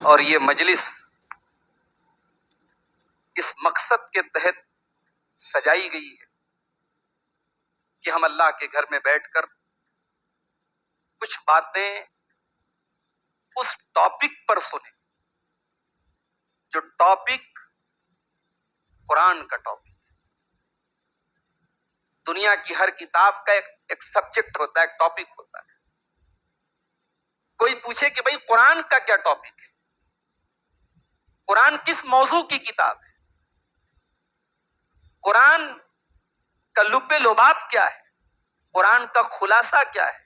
اور یہ مجلس اس مقصد کے تحت سجائی گئی ہے کہ ہم اللہ کے گھر میں بیٹھ کر کچھ باتیں اس ٹاپک پر سنیں جو ٹاپک قرآن کا ٹاپک. دنیا کی ہر کتاب کا ایک سبجیکٹ ہوتا ہے، ایک ٹاپک ہوتا ہے. کوئی پوچھے کہ بھئی قرآن کا کیا ٹاپک ہے، قرآن کس موضوع کی کتاب ہے، قرآن کا لب لباب کیا ہے، قرآن کا خلاصہ کیا ہے،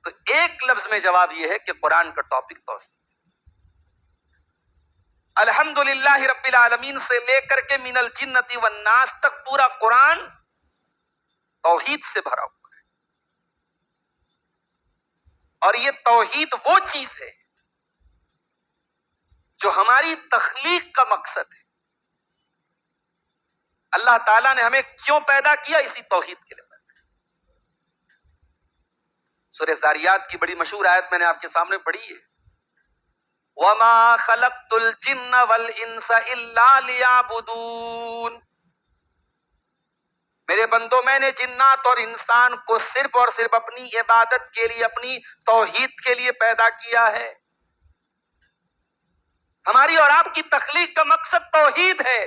تو ایک لفظ میں جواب یہ ہے کہ قرآن کا ٹاپک توحید. الحمدللہ رب العالمین سے لے کر کے من الجنۃ والناس تک پورا قرآن توحید سے بھرا ہوا ہے. اور یہ توحید وہ چیز ہے جو ہماری تخلیق کا مقصد ہے. اللہ تعالیٰ نے ہمیں کیوں پیدا کیا؟ اسی توحید کے لیے پیدا کیا. سورہ ذاریات کی بڑی مشہور آیت میں نے آپ کے سامنے پڑھی ہے، وَمَا خَلَقْتُ الْجِنَّ وَالْإِنسَ إِلَّا لِيَعْبُدُونَ. میرے بندوں، میں نے جنات اور انسان کو صرف اور صرف اپنی عبادت کے لیے، اپنی توحید کے لیے پیدا کیا ہے. ہماری اور آپ کی تخلیق کا مقصد توحید ہے.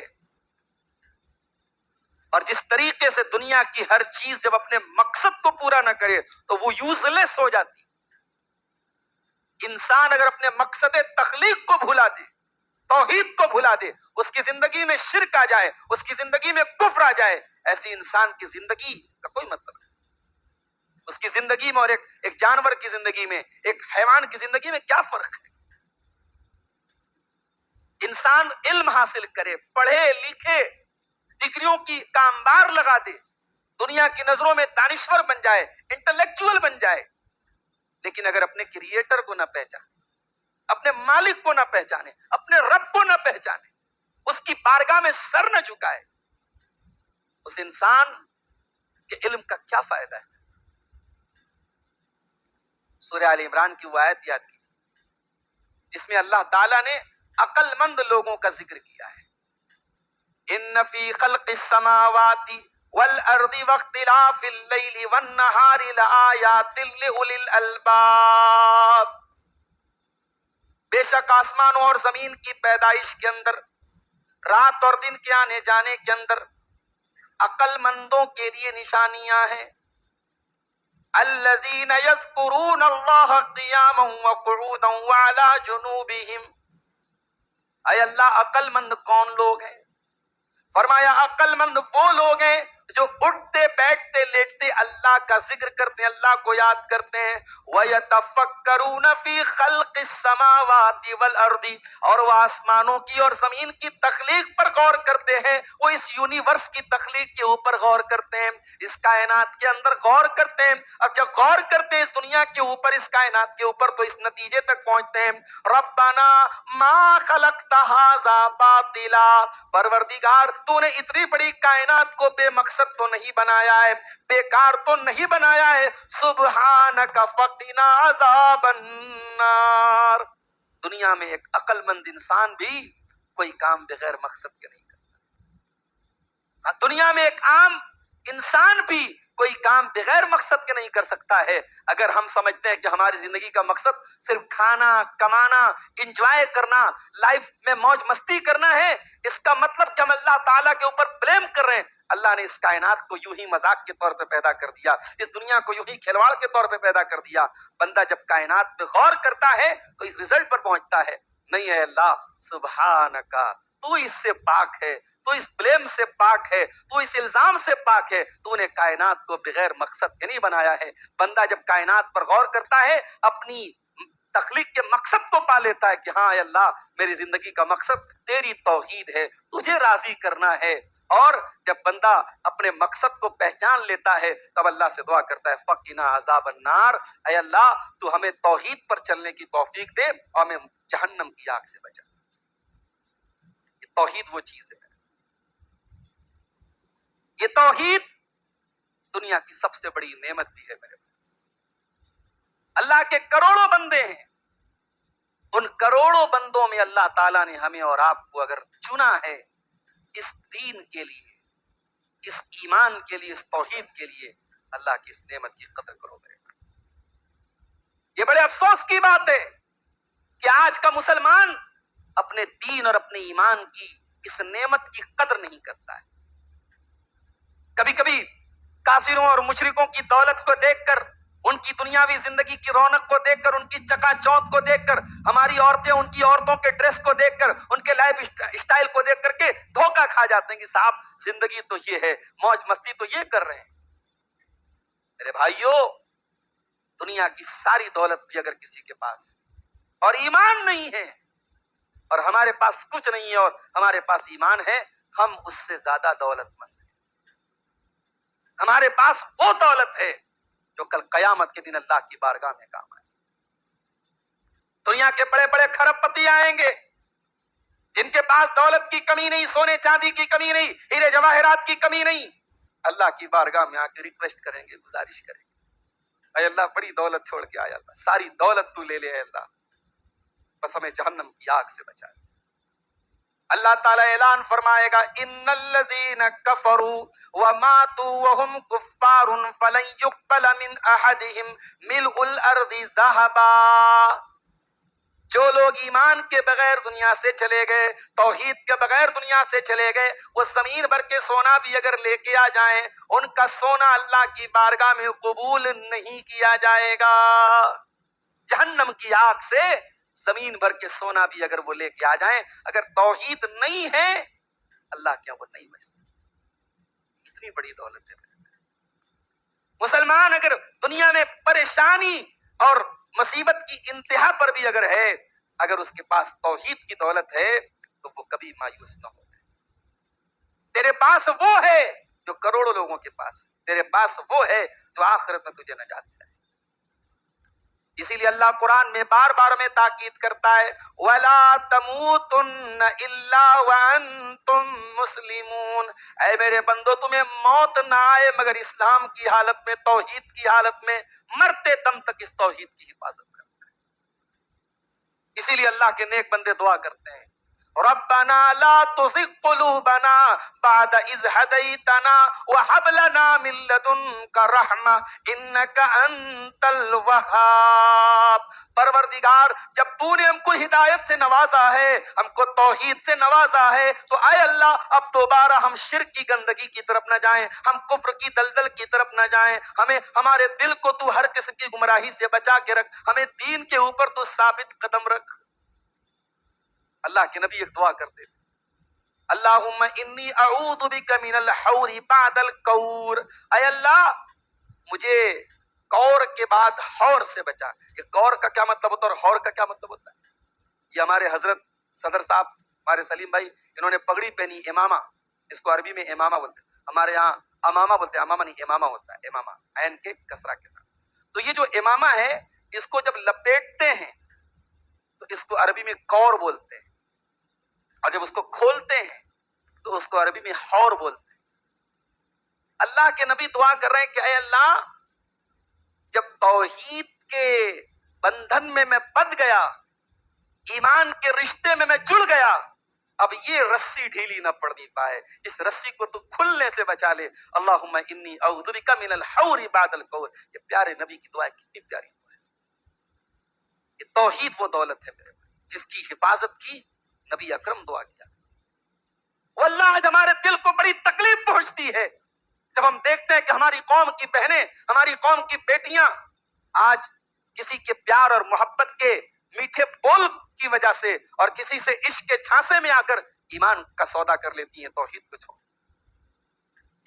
اور جس طریقے سے دنیا کی ہر چیز جب اپنے مقصد کو پورا نہ کرے تو وہ یوز لیس ہو جاتی. انسان اگر اپنے مقصد تخلیق کو بھلا دے، توحید کو بھلا دے، اس کی زندگی میں شرک آ جائے، اس کی زندگی میں کفر آ جائے، ایسی انسان کی زندگی کا کوئی مطلب نہیں. اس کی زندگی میں اور ایک جانور کی زندگی میں، ایک حیوان کی زندگی میں کیا فرق ہے؟ انسان علم حاصل کرے، پڑھے لکھے، ڈگریوں کی کامبار لگا دے، دنیا کی نظروں میں دانشور بن جائے، انٹلیکچوئل بن جائے، لیکن اگر اپنے کریٹر کو نہ پہچانے، اپنے مالک کو نہ پہچانے، اپنے رب کو نہ پہچانے، اس کی بارگاہ میں سر نہ جھکائے، اس انسان کے علم کا کیا فائدہ ہے؟ سورہ آل عمران کی وہ آیت یاد کیجیے جس میں اللہ تعالیٰ نے عقل مند لوگوں کا ذکر کیا ہے، ان فی خلق السماوات والارض واختلاف اللیل والنہار لآیات لأولی الالباب. بے شک آسمانوں اور زمین کی پیدائش کے اندر، رات اور دن کے آنے جانے کے اندر عقل مندوں کے لیے نشانیاں ہیں. الذین یذکرون اللہ قیاما وقعودا وعلی جنوبہم. اے اللہ، عقل مند کون لوگ ہیں؟ فرمایا عقل مند وہ لوگ ہیں جو اٹھتے بیٹھتے لیٹتے اللہ کا ذکر کرتے ہیں، اللہ کو یاد کرتے ہیں. وَيَتَفَكَّرُونَ فِي خَلْقِ السَّمَاوَاتِ وَالْأَرْضِ. اور وہ آسمانوں کی اور زمین کی تخلیق پر غور کرتے ہیں، وہ اس یونیورس کی تخلیق کے اوپر غور کرتے ہیں، اس کائنات کے اندر غور کرتے ہیں. اب جب غور کرتے ہیں اس دنیا کے اوپر، اس کائنات کے اوپر، تو اس نتیجے تک پہنچتے ہیں، ربنا ما خلقت ھذا باطلا. پروردگار، تو نے اتنی بڑی کائنات کو بے مقصد تو نہیں بنایا ہے، بیکار تو نہیں بنایا ہے. سبحانک فقنا عذاب النار. دنیا میں ایک عقل مند انسان بھی کوئی کام بغیر مقصد کے نہیں کرتا. دنیا میں ایک عام انسان بھی کوئی کام بغیر مقصد کے نہیں کر سکتا ہے. اگر ہم سمجھتے ہیں کہ ہماری زندگی کا مقصد صرف کھانا، کمانا، انجوائے کرنا، لائف میں موج مستی کرنا ہے، اس کا مطلب کہ ہم اللہ تعالیٰ کے اوپر بلیم کر رہے ہیں. اللہ نے اس کائنات کو یوں ہی مذاق کے طور پہ پیدا کر دیا، اس دنیا کو یوں ہی کھلواڑ کے طور پہ پیدا کر دیا. بندہ جب کائنات پہ غور کرتا ہے تو اس ریزلٹ پر پہنچتا ہے، نہیں ہے اللہ سبحانکا، تو اس سے پاک ہے، تو اس بلیم سے پاک ہے، تو اس الزام سے پاک ہے، تو نے کائنات کو بغیر مقصد کے نہیں بنایا ہے. بندہ جب کائنات پر غور کرتا ہے، اپنی تخلیق کے مقصد کو پا لیتا ہے کہ ہاں اے اللہ، میری زندگی کا مقصد تیری توحید ہے، تجھے راضی کرنا ہے. اور جب بندہ اپنے مقصد کو پہچان لیتا ہے تب اللہ سے دعا کرتا ہے فقنا عذاب النار. اے اللہ، تو ہمیں توحید پر چلنے کی توفیق دے اور ہمیں جہنم کی آگ سے بچا. یہ توحید وہ چیز ہے، یہ توحید دنیا کی سب سے بڑی نعمت بھی ہے. میرے اللہ کے کروڑوں بندے ہیں، کروڑوں بندوں میں اللہ تعالیٰ نے ہمیں اور آپ کو اگر چنا ہے اس دین کے لیے، اس ایمان کے لیے، اس توحید کے لیے، اللہ کی اس نعمت کی قدر کرو میرے بھائی۔ یہ بڑے افسوس کی بات ہے کہ آج کا مسلمان اپنے دین اور اپنے ایمان کی اس نعمت کی قدر نہیں کرتا ہے۔ کبھی کبھی کافروں اور مشرکوں کی دولت کو دیکھ کر، ان کی دنیاوی زندگی کی رونق کو دیکھ کر، ان کی چکا چوند کو دیکھ کر، ہماری عورتیں ان کی عورتوں کے ڈریس کو دیکھ کر، ان کے لائف اسٹائل کو دیکھ کر کے دھوکہ کھا جاتے ہیں کہ صاحب زندگی تو یہ ہے، موج مستی تو یہ کر رہے ہیں۔ میرے بھائیوں، دنیا کی ساری دولت بھی اگر کسی کے پاس اور ایمان نہیں ہے، اور ہمارے پاس کچھ نہیں ہے اور ہمارے پاس ایمان ہے، ہم اس سے زیادہ دولت مند ہیں۔ ہمارے پاس وہ دولت ہے جو کل قیامت کے دن اللہ کی بارگاہ میں کام آئے۔ دنیا کے بڑے بڑے کھرب پتی آئیں گے جن کے پاس دولت کی کمی نہیں، سونے چاندی کی کمی نہیں، ہیرے جواہرات کی کمی نہیں، اللہ کی بارگاہ میں آ کے ریکویسٹ کریں گے، گزارش کریں گے، اے اللہ بڑی دولت چھوڑ کے آیا، اللہ ساری دولت تو لے لے اے اللہ، بس ہمیں جہنم کی آگ سے بچا۔ اللہ تعالیٰ اعلان فرمائے گا ان الذین کفروا وماتوا وهم کفار فلن يقبل من احدهم ملء الارض ذهبا۔ جو لوگ ایمان کے بغیر دنیا سے چلے گئے، توحید کے بغیر دنیا سے چلے گئے، وہ زمین بھر کے سونا بھی اگر لے کے آ جائیں، ان کا سونا اللہ کی بارگاہ میں قبول نہیں کیا جائے گا۔ جہنم کی آگ سے زمین بھر کے سونا بھی اگر وہ لے کے آ جائیں، اگر توحید نہیں ہے اللہ کیا وہ نہیں بچ سکتے۔ اتنی بڑی دولت ہے۔ مسلمان اگر دنیا میں پریشانی اور مصیبت کی انتہا پر بھی اگر ہے، اگر اس کے پاس توحید کی دولت ہے تو وہ کبھی مایوس نہ ہو۔ تیرے پاس وہ ہے جو کروڑوں لوگوں کے پاس ہے، تیرے پاس وہ ہے جو آخرت میں تجھے نجات دے۔ اسی لیے اللہ قرآن میں بار بار میں تاکید کرتا ہے وَلَا تَمُوتُنَّ إِلَّا وَأَنْتُمْ مُسْلِمُونَ، اے میرے بندو تمہیں موت نہ آئے مگر اسلام کی حالت میں، توحید کی حالت میں، مرتے دم تک اس توحید کی حفاظت کرنا ہے۔ اسی لیے اللہ کے نیک بندے دعا کرتے ہیں ربنا لا تزغ قلوبنا بعد اذ هديتنا وهب لنا من لدنك رحمة انك انت الوهاب۔ پروردگار جب تو نے ہم کو ہدایت سے نوازا ہے، ہم کو توحید سے نوازا ہے، تو اے اللہ اب دوبارہ ہم شرک کی گندگی کی طرف نہ جائیں، ہم کفر کی دلدل کی طرف نہ جائیں، ہمیں ہمارے دل کو تو ہر قسم کی گمراہی سے بچا کے رکھ، ہمیں دین کے اوپر تو ثابت قدم رکھ۔ اللہ کے نبی ایک دعا کرتے تھے اللہم انی اعوذ بک من الحور بعد الکور، اے اللہ مجھے کور کے بعد حور سے بچا۔ یہ کور کا کیا مطلب ہوتا ہے اور حور کا کیا مطلب ہوتا ہے؟ یہ ہمارے حضرت صدر صاحب، ہمارے سلیم بھائی، انہوں نے پگڑی پہنی، امامہ، اس کو عربی میں امامہ بولتے ہیں، ہمارے یہاں امامہ بولتے ہیں، امامہ نہیں امامہ ہوتا ہے، امامہ عین کے کسرہ کے ساتھ۔ تو یہ جو امامہ ہے اس کو جب لپیٹتے ہیں تو اس کو عربی میں کور بولتے ہیں، اور جب اس کو کھولتے ہیں تو اس کو عربی میں حور بولتے ہیں۔ اللہ کے نبی دعا کر رہے ہیں کہ اے اللہ جب توحید کے بندھن میں میں بندھ گیا، ایمان کے رشتے میں جڑ گیا، اب یہ رسی ڈھیلی نہ پڑنی پائے، اس رسی کو تو کھلنے سے بچا لے۔ اللہم انی اعوذ بک من الحور بعد الکور۔ یہ پیارے نبی کی دعا ہے، کتنی پیاری دعا ہے۔ یہ توحید وہ دولت ہے میرے بھائی جس کی حفاظت کی نبی اکرم دعا کیا۔ واللہ آج ہمارے دل کو بڑی تکلیف پہنچتی ہے جب ہم دیکھتے ہیں کہ ہماری قوم کی بہنیں، ہماری قوم کی بیٹیاں آج کسی کے پیار اور محبت کے میٹھے بول کی وجہ سے اور کسی سے عشق کے جھانسے میں آ کر ایمان کا سودا کر لیتی ہیں، توحید کو چھوڑ۔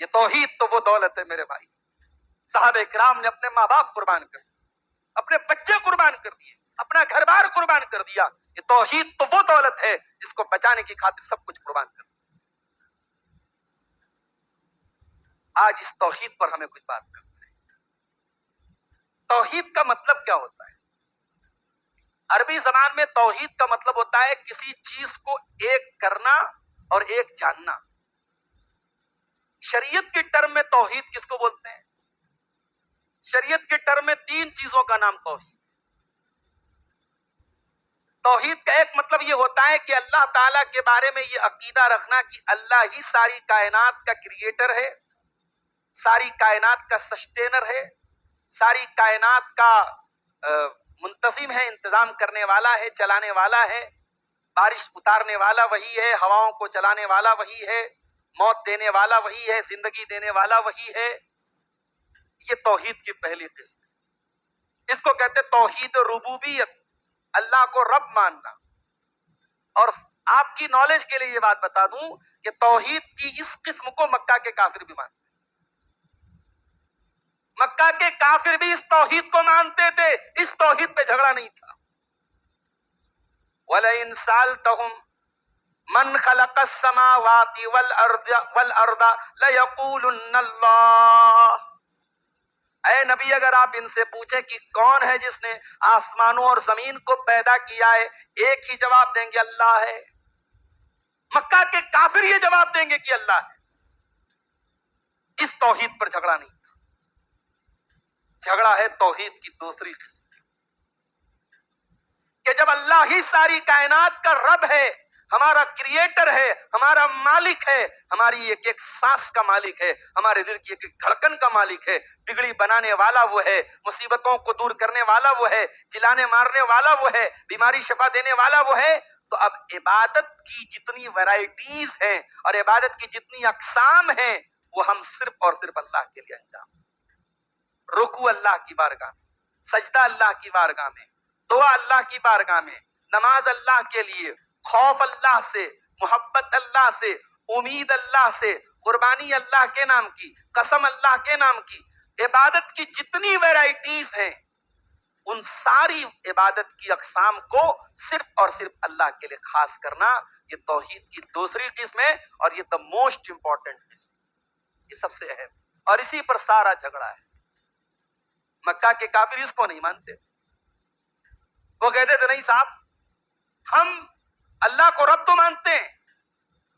یہ توحید تو وہ دولت ہے میرے بھائی، صحابہ کرام نے اپنے ماں باپ قربان کر دیے، اپنے بچے قربان کر دیے، اپنا گھر بار قربان کر دیا۔ یہ توحید تو وہ دولت ہے جس کو بچانے کی خاطر سب کچھ قربان کر دیا۔ آج اس توحید پر ہمیں کچھ بات کرنا ہے۔ توحید کا مطلب کیا ہوتا ہے؟ عربی زبان میں توحید کا مطلب ہوتا ہے کسی چیز کو ایک کرنا اور ایک جاننا۔ شریعت کے ٹرم میں توحید کس کو بولتے ہیں؟ شریعت کے ٹرم میں 3 چیزوں کا نام توحید ہے۔ توحید کا ایک مطلب یہ ہوتا ہے کہ اللہ تعالیٰ کے بارے میں یہ عقیدہ رکھنا کہ اللہ ہی ساری کائنات کا کریٹر ہے، ساری کائنات کا سسٹینر ہے، ساری کائنات کا منتظم ہے، انتظام کرنے والا ہے، چلانے والا ہے، بارش اتارنے والا وہی ہے، ہواؤں کو چلانے والا وہی ہے، موت دینے والا وہی ہے، زندگی دینے والا وہی ہے۔ یہ توحید کی پہلی قسم ہے، اس کو کہتے توحید ربوبیت، اللہ کو رب ماننا۔ اور آپ کی نالج کے لیے یہ بات بتا دوں کہ توحید کی اس قسم کو مکہ کے کافر بھی مانتے، مکہ کے کافر بھی اس توحید کو مانتے تھے، اس توحید پہ جھگڑا نہیں تھا۔ وَلَئِن سَأَلْتَهُمْ من خلق السماوات والارض ليقولن اللہ۔ اے نبی اگر آپ ان سے پوچھیں کہ کون ہے جس نے آسمانوں اور زمین کو پیدا کیا ہے، ایک ہی جواب دیں گے اللہ ہے۔ مکہ کے کافر یہ جواب دیں گے کہ اللہ ہے۔ اس توحید پر جھگڑا نہیں تھا، جھگڑا ہے توحید کی دوسری قسم کہ جب اللہ ہی ساری کائنات کا رب ہے، ہمارا کریٹر ہے، ہمارا مالک ہے، ہماری ایک ایک سانس کا مالک ہے، ہمارے دل کی ایک ایک دھڑکن کا مالک ہے، بگڑی بنانے والا وہ ہے، مصیبتوں کو دور کرنے والا وہ ہے، جلانے مارنے والا وہ ہے، بیماری شفا دینے والا وہ ہے، تو اب عبادت کی جتنی ویرائٹیز ہیں اور عبادت کی جتنی اقسام ہیں وہ ہم صرف اور صرف اللہ کے لیے انجام دیں۔ رکوع اللہ کی بارگاہ میں، سجدہ اللہ کی بارگاہ میں، دعا اللہ کی بارگاہ میں، نماز اللہ کے لیے، خوف اللہ سے، محبت اللہ سے، امید اللہ سے، قربانی اللہ کے نام کی، قسم اللہ کے نام کی، عبادت کی جتنی ویرائٹیز ہیں ان ساری عبادت کی اقسام کو صرف اور صرف اللہ کے لیے خاص کرنا، یہ توحید کی دوسری قسم ہے اور یہ موسٹ امپورٹنٹ قسم، یہ سب سے اہم، اور اسی پر سارا جھگڑا ہے۔ مکہ کے کافر اس کو نہیں مانتے تھے، وہ کہتے تھے نہیں صاحب ہم اللہ کو رب تو مانتے ہیں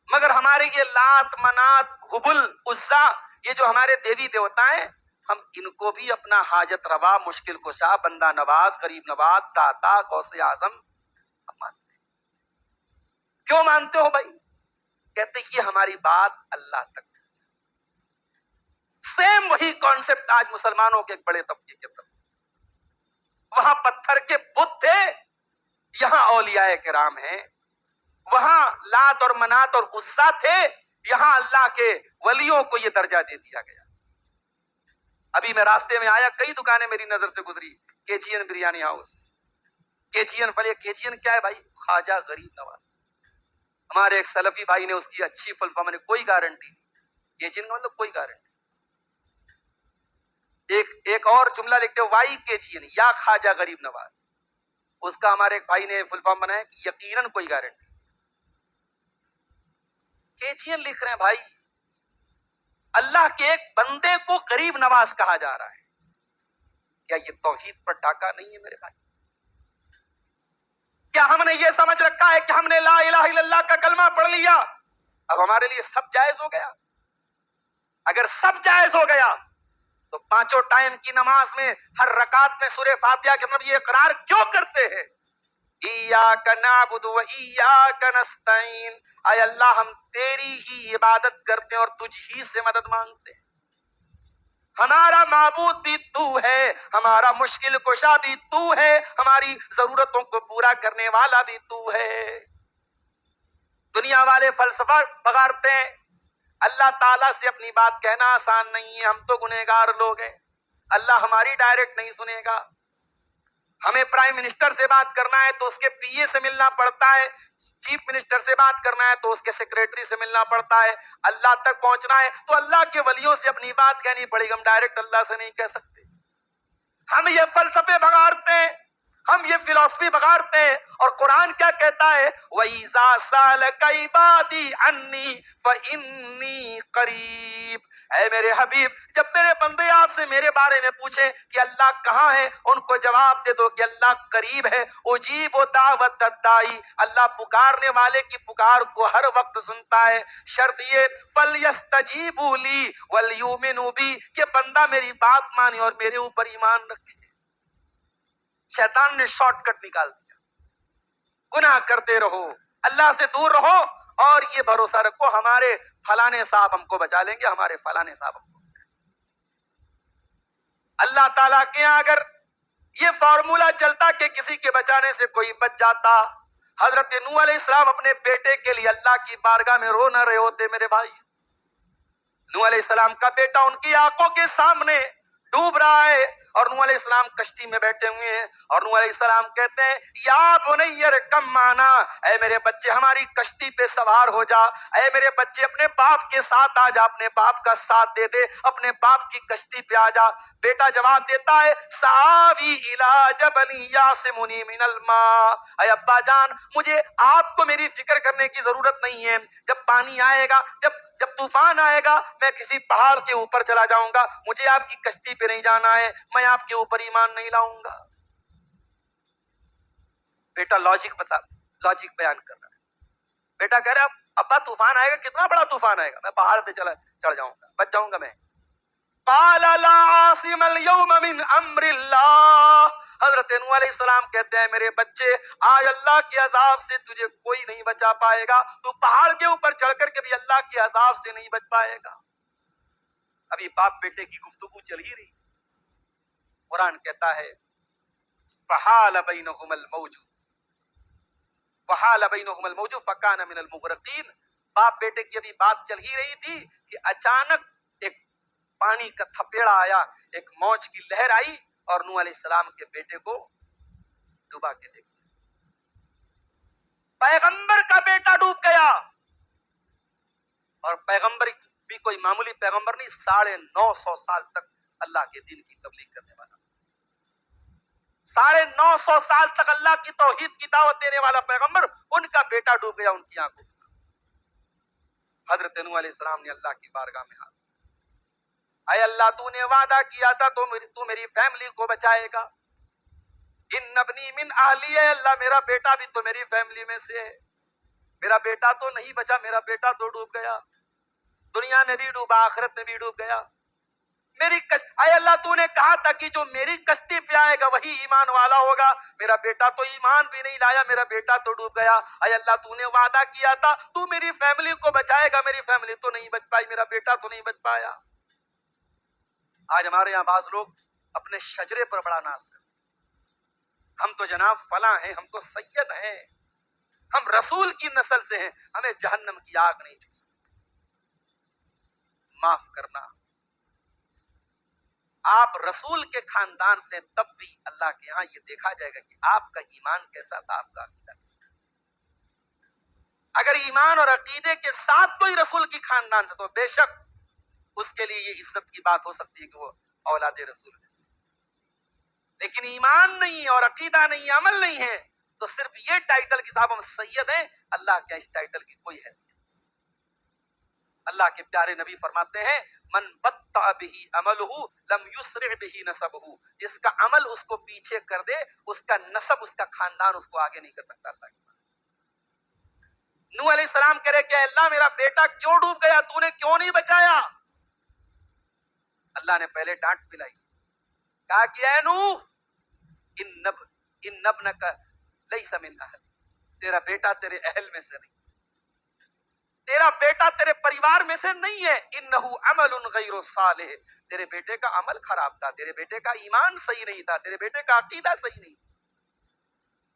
مگر ہمارے یہ لات منات حبل عزا یہ جو ہمارے دیوی دیوتا ہیں ہم ان کو بھی اپنا حاجت روا، مشکل کشا، بندہ نواز، غریب نواز، داتا، غوث اعظم ہم مانتے ہیں۔ کیوں مانتے ہو بھائی؟ کہتے یہ ہماری بات اللہ تک پہنچائے۔ سیم وہی کانسیپٹ آج مسلمانوں کے ایک بڑے طبقے کے طرف، وہاں پتھر کے بت تھے، یہاں اولیاء کرام ہیں، وہاں لات اور منات اور عزا تھے، یہاں اللہ کے ولیوں کو یہ درجہ دے دیا گیا۔ ابھی میں راستے میں آیا، کئی دکانیں میری نظر سے گزری، کیچین بریانی ہاؤس، کیچین فلے، کیچین کیا ہے بھائی؟ خواجہ غریب نواز۔ ہمارے ایک سلفی بھائی نے اس کی اچھی فل فارم نے کوئی گارنٹی نہیں، کیچین کا مطلب کوئی گارنٹی۔ ایک اور جملہ لکھتے ہیں وائی کیچین یا خواجہ غریب نواز، اس کا ہمارے ایک بھائی نے فل فارم بنایا کہ یقیناً کوئی گارنٹی۔ کیچین لکھ رہے ہیں بھائی، اللہ کے ایک بندے کو غریب نواز کہا جا رہا ہے، کیا یہ توحید پر ڈاکہ نہیں ہے میرے بھائی؟ کیا ہم نے یہ سمجھ رکھا ہے کہ ہم نے لا الہ الا اللہ کا کلمہ پڑھ لیا اب ہمارے لیے سب جائز ہو گیا؟ اگر سب جائز ہو گیا تو پانچوں ٹائم کی نماز میں ہر رکعت میں سورہ فاتحہ کے اندر یہ اقرار کیوں کرتے ہیں ایاک نعبد و ایاک نستعین، اے اللہ ہم تیری ہی عبادت کرتے ہیں اور تجھ ہی سے مدد مانگتے ہیں، ہمارا معبود بھی تو ہے، ہمارا مشکل کشا بھی تو ہے، ہماری ضرورتوں کو پورا کرنے والا بھی تو ہے۔ دنیا والے فلسفہ بگاڑتے ہیں، اللہ تعالیٰ سے اپنی بات کہنا آسان نہیں ہے، ہم تو گنہگار لوگ ہیں، اللہ ہماری ڈائریکٹ نہیں سنے گا، ہمیں پرائم منسٹر سے بات کرنا ہے تو اس کے پی اے سے ملنا پڑتا ہے، چیف منسٹر سے بات کرنا ہے تو اس کے سیکریٹری سے ملنا پڑتا ہے، اللہ تک پہنچنا ہے تو اللہ کے ولیوں سے اپنی بات کہنی پڑے گی، ہم ڈائریکٹ اللہ سے نہیں کہہ سکتے۔ ہم یہ فلسفے بگاڑتے ہیں، ہم یہ فلسفی بگاڑتے ہیں، اور قرآن کیا کہتا ہے وَإِذَا سَأَلَكَ عِبَادِي عَنِّي فَإِنِّي قَرِيبٌ، اے میرے حبیب جب میرے بندے آپ سے میرے بارے میں پوچھیں کہ اللہ کہاں ہے، ان کو جواب دے دو کہ اللہ قریب ہے، اجیب دعوت الداعی، اللہ پکارنے والے کی پکار کو ہر وقت سنتا ہے، شرط یہ فَلْيَسْتَجِيبُوا لِي وَلْيُؤْمِنُوا بِي کہ بندہ میری بات مانے اور میرے اوپر ایمان رکھے۔ شیطان نے شارٹ کٹ نکال دیا، گناہ کرتے رہو، اللہ سے دور رہو، اور یہ بھروسہ رکھو ہمارے فلانے صاحب ہم کو بچا لیں گے، ہمارے فلانے صاحب ہم کو بچا لیں گے۔ اللہ تعالیٰ کے یہاں اگر یہ فارمولا چلتا کہ کسی کے بچانے سے کوئی بچ جاتا، حضرت نوح علیہ السلام اپنے بیٹے کے لیے اللہ کی بارگاہ میں رو نہ رہے ہوتے میرے بھائی؟ نوح علیہ السلام کا بیٹا ان کی آنکھوں کے سامنے ڈوب رہا ہے، اور نوح علیہ السلام کشتی میں بیٹھے ہوئے ہیں، اور نوح علیہ السلام کہتے ہیں یا بنی ارکب معنا، اے میرے بچے ہماری کشتی پہ سوار ہو جا، اے میرے بچے اپنے باپ کے ساتھ آ جا، اپنے باپ کا ساتھ دے دے، اپنے باپ کی کشتی پہ آ جا۔ بیٹا جواب دیتا ہے سآوی الی جبل یعصمنی من الماء، اے ابا جان مجھے آپ کو میری فکر کرنے کی ضرورت نہیں ہے، جب پانی آئے گا، جب طوفان آئے گا میں کسی پہاڑ کے اوپر چلا جاؤں گا، مجھے آپ کی کشتی پہ نہیں جانا ہے، میں آپ کے اوپر ایمان نہیں لاؤں گا۔ بیٹا لاجک بیان کر رہا ہے۔ بیٹا کہہ رہا ہے ابا طوفان آئے گا، کتنا بڑا طوفان آئے گا، میں پہاڑ پہ چڑھ جاؤں گا، بچ جاؤں گا میں۔ قال لا عاصم اليوم من امر اللہ، حضرت نوح علیہ السلام کہتے ہیں میرے بچے آج اللہ کے عذاب سے تجھے کوئی نہیں بچا پائے گا، تو پہاڑ کے اوپر چڑھ کر کے بھی اللہ کے عذاب سے نہیں بچ پائے گا۔ ابھی باپ بیٹے کی گفتگو چل ہی رہی، قرآن کہتا ہے فحال بینہم الموج فکان من المغرقین، باپ بیٹے کی ابھی بات چل ہی رہی تھی کہ اچانک ایک پانی کا تھپیڑا آیا، ایک موج کی لہر آئی، اور نوح علیہ السلام کے بیٹے کو ڈوبا کے لے گیا۔ پیغمبر کا بیٹا ڈوب گیا، اور پیغمبر بھی کوئی معمولی پیغمبر نہیں، 950 سال تک اللہ کے دین کی تبلیغ کرنے والا، 950 سال تک اللہ کی توحید کی دعوت دینے والا پیغمبر، ان کا بیٹا ڈوب گیا ان کی آنکھوں کے سامنے۔ حضرت نوح علیہ السلام نے اللہ کی بارگاہ میں ہاتھ، اے اللہ تو نے وعدہ کیا تھا تو میری فیملی کو بچائے گا، ان ابنی من اہلی، اے اللہ میرا بیٹا بھی تو میری فیملی میں سے ہے، میرا بیٹا تو نہیں بچا، میرا بیٹا تو ڈوب گیا، دنیا میں بھی ڈوبا آخرت میں بھی ڈوب گیا۔ اے اللہ تو نے کہا تھا کہ جو میری کشتی پہ آئے گا وہی ایمان والا ہوگا، میرا بیٹا تو ایمان بھی نہیں لایا، میرا بیٹا تو ڈوب گیا۔ اے اللہ تو نے وعدہ کیا تھا تو میری فیملی کو بچائے گا، میری فیملی تو نہیں بچ پائی، میرا بیٹا تو نہیں بچ پایا۔ آج ہمارے یہاں بعض لوگ اپنے شجرے پر بڑا ناز کرتے ہیں، ہم تو جناب فلاں ہیں، ہم تو سید ہیں، ہم رسول کی نسل سے ہیں، ہمیں جہنم کی آگ نہیں چھو سکتی۔ معاف کرنا، آپ رسول کے خاندان سے، تب بھی اللہ کے ہاں یہ دیکھا جائے گا کہ آپ کا ایمان کیسا تھا، آپ کا عقیدہ کیسا تھا۔ اگر ایمان اور عقیدے کے ساتھ کوئی رسول کی خاندان سے، تو بے شک اس کے لیے یہ عزت کی بات ہو سکتی ہے کہ وہ اولاد رسول میں سے، لیکن ایمان نہیں اور عقیدہ نہیں، عمل نہیں ہے، تو صرف یہ ٹائٹل کہ صاحب ہم سید ہیں، اللہ کے اس ٹائٹل کی کوئی حیثیت۔ اللہ کے پیارے نبی فرماتے ہیں من بطأ بہ عملہ لم یسرع بہ نسبہ، جس کا عمل اس کو پیچھے کر دے، اس کا نسب، اس کا خاندان اس کو آگے نہیں کر سکتا۔ اللہ کے نوح علیہ السلام کہہ رہے کہ اللہ میرا بیٹا کیوں ڈوب گیا، تو نے کیوں نہیں بچایا؟ اللہ نے پہلے ڈانٹ پلائی، کہا کہ اے نوح ان ابنک لیس من اہل، تیرا بیٹا تیرے اہل میں سے نہیں، تیرا بیٹا تیرے پریوار میں سے نہیں ہے، انہو عمل غیر صالح، تیرے بیٹے کا عمل خراب تھا، تیرے بیٹے کا ایمان صحیح نہیں تھا، تیرے بیٹے کا عقیدہ صحیح نہیں تھا۔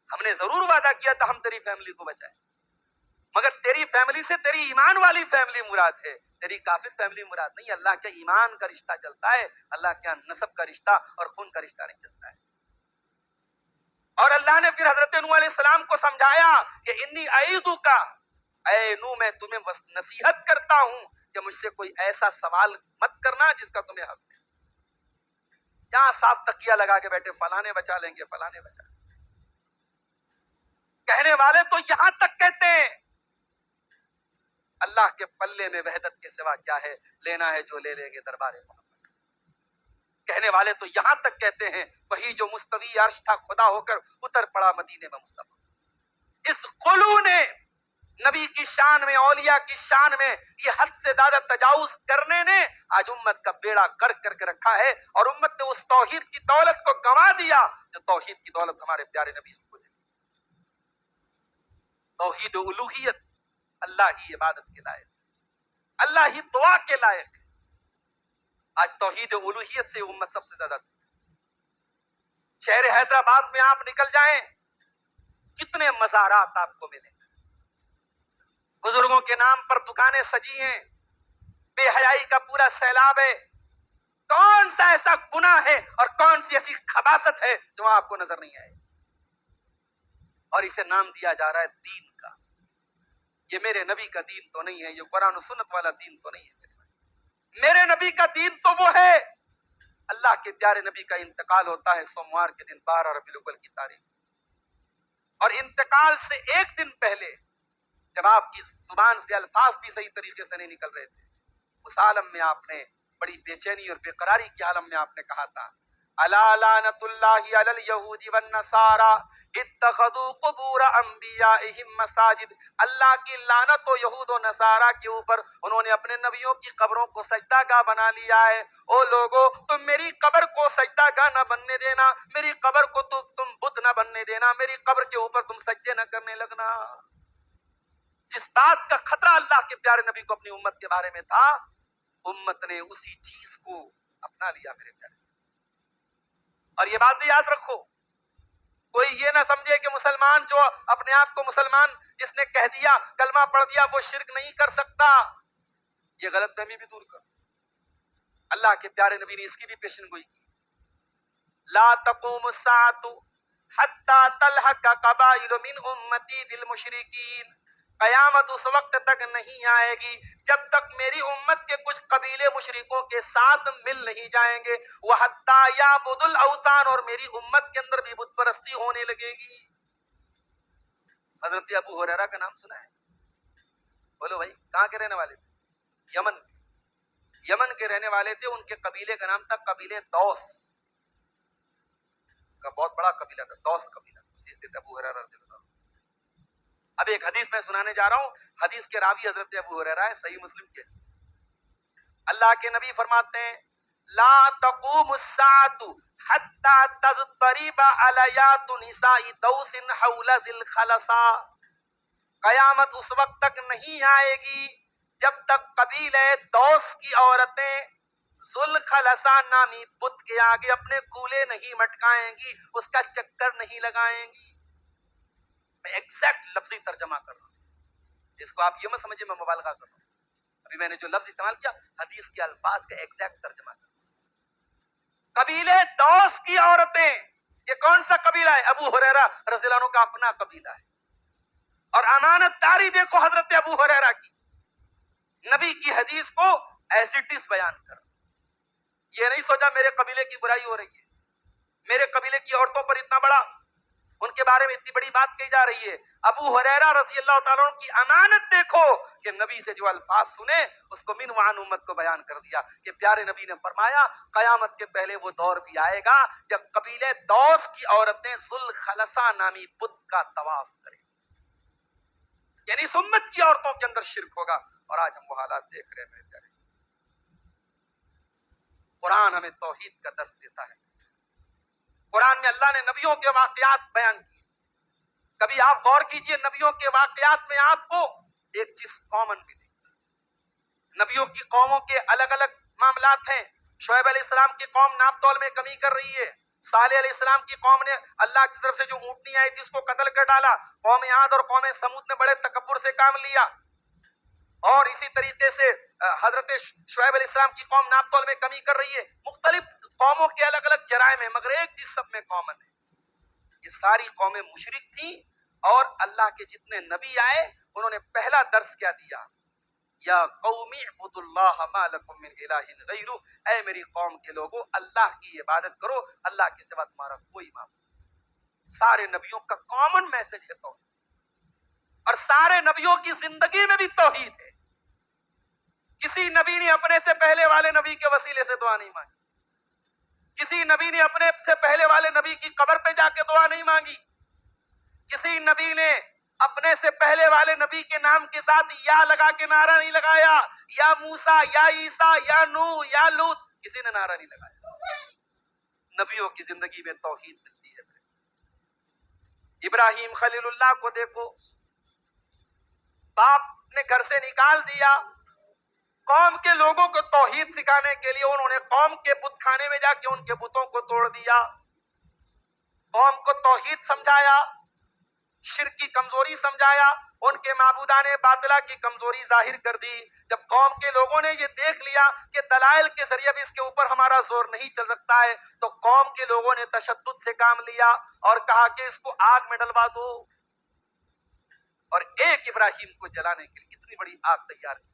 ہم نے ضرور وعدہ کیا تھا ہم تیری فیملی کو بچائیں، مگر تیری فیملی سے تیری ایمان والی فیملی مراد ہے، تیری کافر فیملی مراد نہیں۔ اللہ کے ایمان کا رشتہ چلتا ہے، اللہ کے نسب کا رشتہ اور خون کا رشتہ نہیں چلتا ہے۔ اور اللہ نے پھر حضرت نوح علیہ السلام کو سمجھایا کہ انی اعیذک، اے نوح میں تمہیں نصیحت کرتا ہوں کہ مجھ سے کوئی ایسا سوال مت کرنا جس کا تمہیں حق ہے۔ یہاں صاحب تکیہ لگا کے بیٹھے فلانے بچا لیں گے، فلانے بچا لیں گے، کہنے والے تو یہاں تک کہتے ہیں اللہ کے پلے میں وحدت کے سوا کیا ہے، لینا ہے جو لے لیں گے دربار محمد سے۔ کہنے والے تو یہاں تک کہتے ہیں وہی جو مستوی عرش تھا خدا ہو کر اتر پڑا مدینے میں مصطفیٰ۔ اس خلو نے نبی کی شان میں، اولیاء کی شان میں یہ حد سے زیادہ تجاوز کرنے نے آج امت کا بیڑا غرق کر کے رکھا ہے، اور امت نے اس توحید کی دولت کو گنوا دیا جو توحید کی دولت ہمارے پیارے نبی ہم کو دے۔ توحید الوہیت، اللہ ہی عبادت کے لائق، اللہ ہی دعا کے لائق ہے۔ آج توحید الوہیت سے امت سب سے زیادہ شہر حیدرآباد میں آپ نکل جائیں، کتنے مزارات آپ کو ملیں گے، بزرگوں کے نام پر دکانیں سجی ہیں، بے حیائی کا پورا سیلاب ہے۔ کون سا ایسا گناہ ہے اور کون سی ایسی خباثت ہے جو آپ کو نظر نہیں آئے؟ اور اسے نام دیا جا رہا ہے دین کا۔ یہ میرے نبی کا دین تو نہیں ہے، یہ قرآن و سنت والا دین تو نہیں ہے۔ میرے نبی کا دین تو وہ ہے، اللہ کے پیارے نبی کا انتقال ہوتا ہے سوموار کے دن 12 ربیع الاول کی تاریخ، اور انتقال سے ایک دن پہلے جب آپ کی زبان سے الفاظ بھی صحیح طریقے سے نہیں نکل رہے تھے، اس عالم میں آپ نے بڑی بے چینی اور بے قراری کے عالم میں آپ نے کہا تھا الا لعنت اللہ علی الیہود والنصارى اتخذوا قبور انبیائہم مساجد، اللہ کی لعنت ہو یہود و نصارہ کے اوپر، انہوں نے اپنے نبیوں کی قبروں کو سجدہ گاہ بنا لیا ہے۔ او لوگو، تم میری قبر کو سجدہ گاہ نہ بننے دینا، میری قبر کو تم بت نہ بننے دینا، میری قبر کے اوپر تم سجدے نہ کرنے لگنا۔ جس بات کا خطرہ اللہ کے پیارے نبی کو اپنی امت کے بارے میں تھا، امت نے اسی چیز کو اپنا لیا میرے پیارے سے۔ اور یہ بات بھی یاد رکھو، کوئی یہ نہ سمجھے کہ مسلمان جو اپنے آپ کو مسلمان جس نے کہہ دیا، کلمہ پڑھ دیا، وہ شرک نہیں کر سکتا۔ یہ غلط فہمی بھی دور کرو۔ اللہ کے پیارے نبی نے اس کی بھی پیشن گوئی کی، لا تقوم الساعة حتى تلحق قبائل من امتی بالمشرکین، قیامت اس وقت تک نہیں آئے گی جب تک میری امت کے کچھ قبیلے مشرکوں کے ساتھ مل نہیں جائیں گے، وَحَتَّى يَعْبُدُ الْأَوْثَانَ، اور میری امت کے اندر بھی بت پرستی ہونے لگے گی۔ حضرت ابو ہریرہ کا نام سنا ہے؟ بولو بھائی، کہاں کے رہنے والے تھے؟ یمن کے رہنے والے تھے۔ ان کے قبیلے کا نام تھا قبیلے دوس کا، بہت بڑا قبیلہ تھا دوس قبیلہ، اسی سے ابو ہریرہ رضی اللہ عنہ۔ اب ایک حدیث میں سنانے جا رہا ہوں، حدیث کے راوی حضرت ابو ہریرہ ہے، صحیح مسلم کی حدیث۔ اللہ کے نبی فرماتے ہیں لا تقوم الساعة حتى تضطرب علیات نساء دوس حول ذی الخلصہ، قیامت اس وقت تک نہیں آئے گی جب تک قبیلہ دوس کی عورتیں ذوالخلصہ نامی بت کے آگے اپنے کولے نہیں مٹکائیں گی، اس کا چکر نہیں لگائیں گی۔ میں ایگزیکٹ لفظی ترجمہ کر رہا ہوں، اس کو آپ یہ مت سمجھے میں مبالغہ کر رہا ہوں، ابھی میں نے جو لفظ استعمال کیا حدیث کے الفاظ کا ایگزیکٹ ترجمہ کر رہا ہوں۔ قبیلے دوس کی عورتیں، یہ کون سا قبیلہ ہے؟ ابو ہریرہ رضی اللہ عنہ کا اپنا قبیلہ ہے۔ اور امانت داری دیکھو حضرت ابو ہریرہ کی، نبی کی حدیث کو ایز اٹ از بیان کر، یہ نہیں سوچا میرے قبیلے کی برائی ہو رہی ہے، میرے قبیلے کی عورتوں پر اتنا بڑا، ان کے بارے میں اتنی بڑی بات کہی جا رہی ہے۔ ابو ہریرہ رضی اللہ تعالیٰ عنہ کی امانت دیکھو کہ نبی سے جو الفاظ سنے اس کو من وعن امت کو بیان کر دیا کہ پیارے نبی نے فرمایا قیامت کے پہلے وہ دور بھی آئے گا جب قبیلے دوس کی عورتیں ذوالخلصہ نامی بت کا طواف کریں، یعنی اس امت کی عورتوں کے اندر شرک ہوگا۔ اور آج ہم وہ حالات دیکھ رہے ہیں میرے پیارے سے۔ قرآن ہمیں توحید کا درس دیتا ہے، قرآن میں اللہ نے نبیوں کے واقعات بیان کیے۔ کبھی آپ غور کیجئے نبیوں کے واقعات میں آپ کو ایک چیز کامن ملے گی۔ نبیوں کی قوموں کے الگ الگ معاملات ہیں۔ شعیب علیہ السلام کی قوم ناپ تول میں کمی کر رہی ہے، صالح علیہ السلام کی قوم نے اللہ کی طرف سے جو اونٹنی آئی تھی اس کو قتل کر ڈالا، قوم عاد اور قوم سمود نے بڑے تکبر سے کام لیا، اور اسی طریقے سے حضرت شعیب علیہ السلام کی قوم ناپ تول میں کمی کر رہی ہے۔ مختلف قوموں کے الگ الگ جرائم ہیں، مگر ایک چیز سب میں کامن ہے، یہ ساری قومیں مشرک تھیں، اور اللہ کے جتنے نبی آئے انہوں نے پہلا درس کیا دیا، یا قوم اعبدوا اللہ ما لکم من الہ غیرہ، اے میری قوم کے لوگوں اللہ کی عبادت کرو، اللہ کے سوا تمہارا کوئی معبود۔ سارے نبیوں کا کامن میسج ہے توحید، اور سارے نبیوں کی زندگی میں بھی توحید ہے۔ کسی نبی نے اپنے سے پہلے والے نبی کے وسیلے سے دعا نہیں مانگی، کسی نبی نے اپنے سے پہلے والے نبی کی قبر پہ جا کے دعا نہیں مانگی، کسی نبی نے اپنے سے پہلے والے نبی کے نام کے ساتھ یا لگا کے نعرہ نہیں لگایا، یا موسیٰ یا عیسیٰ یا نوح یا لوط، کسی نے نعرہ نہیں لگایا۔ نبیوں کی زندگی میں توحید ملتی ہے۔ ابراہیم خلیل اللہ کو دیکھو، باپ نے گھر سے نکال دیا، قوم کے لوگوں کو توحید سکھانے کے لیے انہوں نے قوم کے بت خانے میں جا کے ان کے بتوں کو توڑ دیا، قوم کو توحید سمجھایا، شرک کی کمزوری سمجھایا، ان کے معبودان باطلہ کی کمزوری ظاہر کر دی۔ جب قوم کے لوگوں نے یہ دیکھ لیا کہ دلائل کے ذریعے بھی اس کے اوپر ہمارا زور نہیں چل سکتا ہے، تو قوم کے لوگوں نے تشدد سے کام لیا اور کہا کہ اس کو آگ میں ڈلوا دو، اور ایک ابراہیم کو جلانے کے لیے اتنی بڑی آگ تیار کی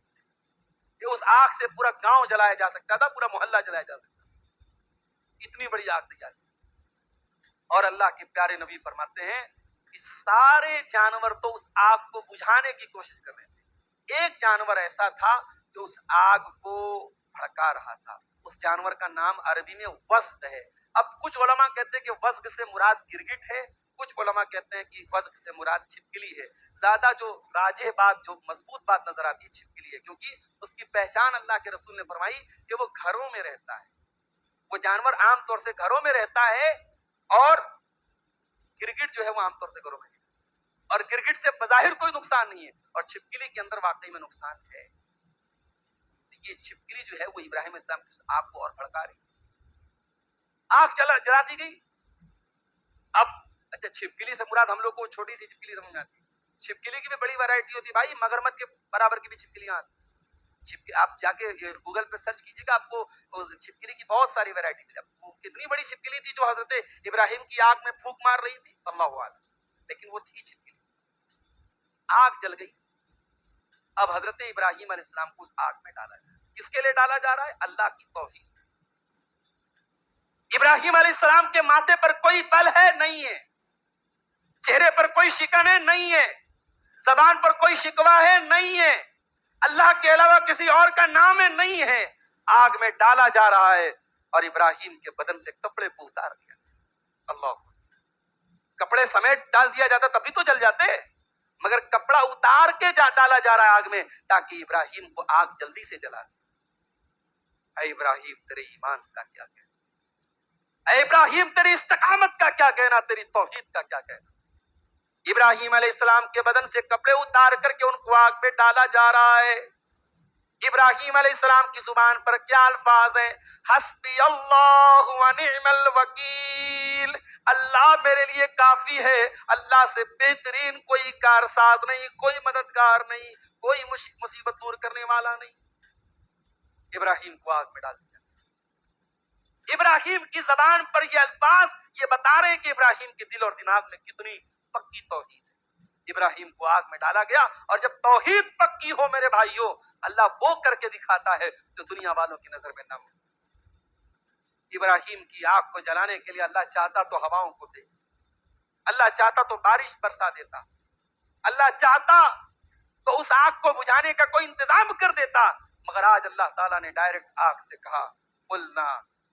کہ اس آگ سے پورا گاؤں جلایا جا سکتا تھا، پورا محلہ جلایا جا سکتا تھا، اتنی بڑی آگ تیار کی۔ اور اللہ کے پیارے نبی فرماتے ہیں کہ سارے جانور تو اس آگ کو بجھانے کی کوشش کر رہے تھے، ایک جانور ایسا تھا جو اس آگ کو بھڑکا رہا تھا، اس جانور کا نام عربی میں وزغ ہے۔ اب کچھ علماء کہتے ہیں کہ وزغ سے مراد گرگٹ ہے، کچھ علماء کہتے ہیں کہ وزغ سے مراد چھپکلی ہے۔ زیادہ جو راجح بات، جو مضبوط بات نظر آتی ہے چھپکلی ہے، کیونکہ اس کی پہچان اللہ کے رسول نے فرمائی کہ وہ گھروں میں رہتا ہے، وہ جانور عام طور سے گھروں میں رہتا ہے، اور گرگٹ جو ہے وہ عام طور سے گھروں میں نہیں، اور گرگٹ سے بظاہر کوئی نقصان نہیں ہے، اور چھپکلی کے اندر واقعی میں نقصان ہے۔ یہ چھپکلی جو ہے وہ ابراہیم علیہ السلام کی اس آگ کو اور بھڑکا رہی، آگ جلا دی گئی۔ اب اچھا، چھپکلی سے مراد ہم لوگ کو چھوٹی سی چھپکلی سمجھ میں آتی ہے، چھپکلی کی بھی بڑی ویرائٹی ہوتی ہے بھائی، مگرمچھ کے برابر کی بھی چھپکلیاں آتی ہیں۔ آپ جا کے گوگل پہ سرچ کیجیے گا، آپ کو چھپکلی کی بہت ساری ویرائٹی ملے گی۔ وہ کتنی بڑی چھپکلی تھی جو حضرت ابراہیم کی آگ میں پھونک مار رہی تھی، اللہ اعلم، لیکن وہ تھی چھپکلی۔ آگ جل گئی، اب حضرت ابراہیم علیہ السلام کو اس آگ میں ڈالا جائے، کس کے لیے ڈالا جا رہا ہے؟ اللہ کی توحید۔ ابراہیم علیہ السلام کے ماتھے پر کوئی بل ہے؟ نہیں ہے، چہرے پر کوئی شکن ہے؟ نہیں ہے، زبان پر کوئی شکوہ ہے؟ نہیں ہے، اللہ کے علاوہ کسی اور کا نام ہے؟ نہیں ہے۔ آگ میں ڈالا جا رہا ہے، اور ابراہیم کے بدن سے کپڑے کو اتار دیا۔ اللہ، کپڑے سمیت ڈال دیا جاتا تب بھی تو جل جاتے، مگر کپڑا اتار کے ڈالا جا رہا ہے آگ میں تاکہ ابراہیم کو آگ جلدی سے جلا دے۔ اے ابراہیم، تیرے ایمان کا کیا کہنا، اے ابراہیم تیری استقامت کا کیا کہنا، تیری توحید کا کیا کہنا۔ ابراہیم علیہ السلام کے بدن سے کپڑے اتار کر کے ان کو آگ میں ڈالا جا رہا ہے۔ ابراہیم علیہ السلام کی زبان پر کیا الفاظ ہیں؟ حسبی اللہ و نعم الوکیل، اللہ میرے لیے کافی ہے، اللہ سے بہترین کوئی کارساز نہیں، کوئی مددگار نہیں، کوئی مصیبت دور کرنے والا نہیں۔ ابراہیم کو آگ میں ڈال دیا۔ ابراہیم کی زبان پر یہ الفاظ یہ بتا رہے ہیں کہ ابراہیم کے دل اور دماغ میں کتنی پکی توحید ہے۔ ابراہیم کو آگ میں ڈالا گیا، اور جب توحید پکی ہو میرے بھائیوں، اللہ وہ کر کے دکھاتا ہے جو دنیا والوں کی نظر میں نہ ہو۔ ابراہیم کی آگ کو جلانے کے لیے اللہ چاہتا تو ہواؤں کو دے، اللہ چاہتا تو بارش برسا دیتا، اللہ چاہتا تو اس آگ کو بجھانے کا کوئی انتظام کر دیتا، مگر آج اللہ تعالیٰ نے ڈائریکٹ آگ سے کہا قلنا